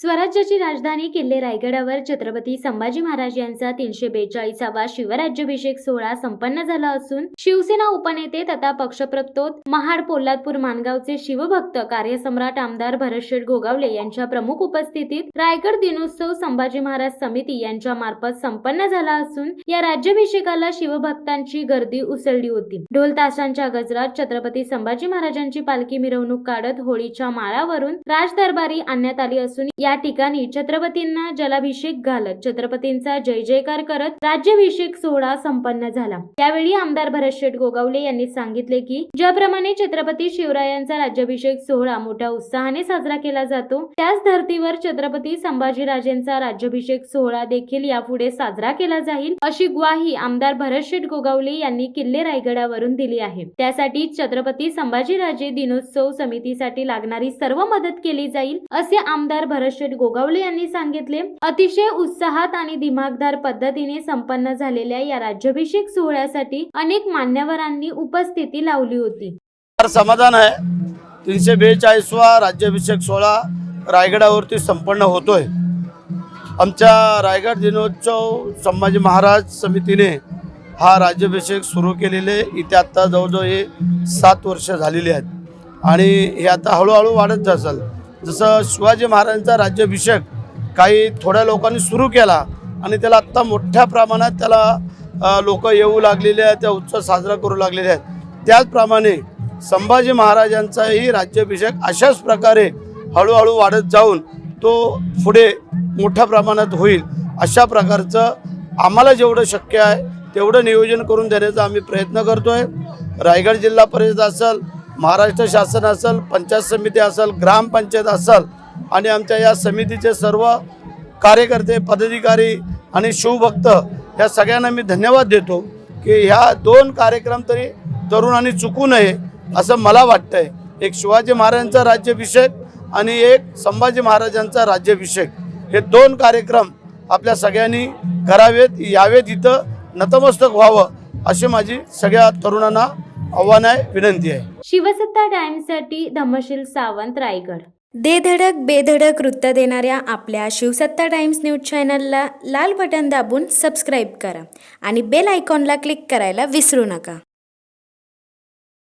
स्वराज्याची राजधानी किल्ले रायगडावर छत्रपती संभाजी महाराज यांचा 342वा शिवराज्याभिषेक सोहळा संपन्न झाला असून शिवसेना उपनेते तथा पक्षप्रतोद महाड पोलादपूर मानगावचे शिवभक्त कार्यसम्राट आमदार भरतशेठ गोगावले यांच्या प्रमुख उपस्थितीत रायगड दिनोत्सव संभाजी महाराज समिती यांच्या मार्फत संपन्न झाला असून या राज्याभिषेकाला शिवभक्तांची गर्दी उसळली होती। ढोल ताशांच्या गजरात छत्रपती संभाजी महाराजांची पालखी मिरवणूक काढत होळीच्या माळावरून राजदरबारी आणण्यात आली असून या ठिकाणी छत्रपतींना जलाभिषेक घालत छत्रपतींचा जय जयकार करत राज्याभिषेक सोहळा संपन्न झाला। यावेळी आमदार भरतशेठ गोगावले यांनी सांगितले की ज्याप्रमाणे छत्रपती शिवरायांचा राज्याभिषेक सोहळा मोठ्या उत्साहाने साजरा केला जातो, त्याच धर्तीवर छत्रपती संभाजीराजेंचा राज्याभिषेक सोहळा देखील यापुढे साजरा केला जाईल अशी ग्वाही आमदार भरतशेठ गोगावले यांनी किल्ले रायगडावरून दिली आहे। त्यासाठी छत्रपती संभाजीराजे दिनोत्सव समितीसाठी लागणारी सर्व मदत केली जाईल असे आमदार भरतशेठ गोगावले यांनी सांगितले। अतिशय उत्साहात आणि दिमागदार पद्धतीने संपन्न झालेल्या या राज्याभिषेक सोहळ्यासाठी अनेक मान्यवरांनी उपस्थिती लावली होती। समाधान आहे। 342वा राज्याभिषेक सोहळा रायगडावरती संपन्न होतोय। आमच्या रायगड दिनोत्सव संभाजी महाराज समितीने हा राज्याभिषेक सुरू केलेले इथे आता जवळजवळ हे 7 वर्ष झालेली आहेत आणि हे आता हळूहळू वाढत जाईल। जसं शिवाजी महाराजांचा राज्याभिषेक काही थोड्या लोकांनी सुरू केला आणि त्याला आत्ता मोठ्या प्रमाणात त्याला लोक येऊ लागलेले आहेत, त्या उत्सव साजरा करू लागलेले आहेत। त्याचप्रमाणे संभाजी महाराजांचाही राज्याभिषेक अशाच प्रकारे हळूहळू वाढत जाऊन तो पुढे मोठ्या प्रमाणात होईल अशा प्रकारचं आम्हाला जेवढं शक्य आहे तेवढं नियोजन करून देण्याचा आम्ही प्रयत्न करतोय। रायगड जिल्हा परिषद असेल, महाराष्ट्र शासन असेल, पंचायत समिती असेल, ग्रामपंचायत असेल आणि आमच्या या समितीचे सर्व कार्यकर्ते, पदाधिकारी आणि शिवभक्त या सगळ्यांना मी धन्यवाद देतो की ह्या 2 कार्यक्रम तरी तरुणांनी चुकू नये असं मला वाटतंय। एक शिवाजी महाराजांचा राज्याभिषेक आणि एक संभाजी महाराजांचा राज्याभिषेक हे 2 कार्यक्रम आपल्या सगळ्यांनी करावेत, यावेत, इथं नतमस्तक व्हावं अशी माझी सगळ्या तरुणांना आव्हान आहे, विनंती आहे। शिवसत्ता टाइम्ससाठी धम्मशील सावंत, रायगड। दे धडक बेधडक वृत्त देणाऱ्या आपल्या शिवसत्ता टाइम्स न्यूज चॅनलला लाल बटन दाबून सबस्क्राईब करा आणि बेल आयकॉनला क्लिक करायला विसरू नका।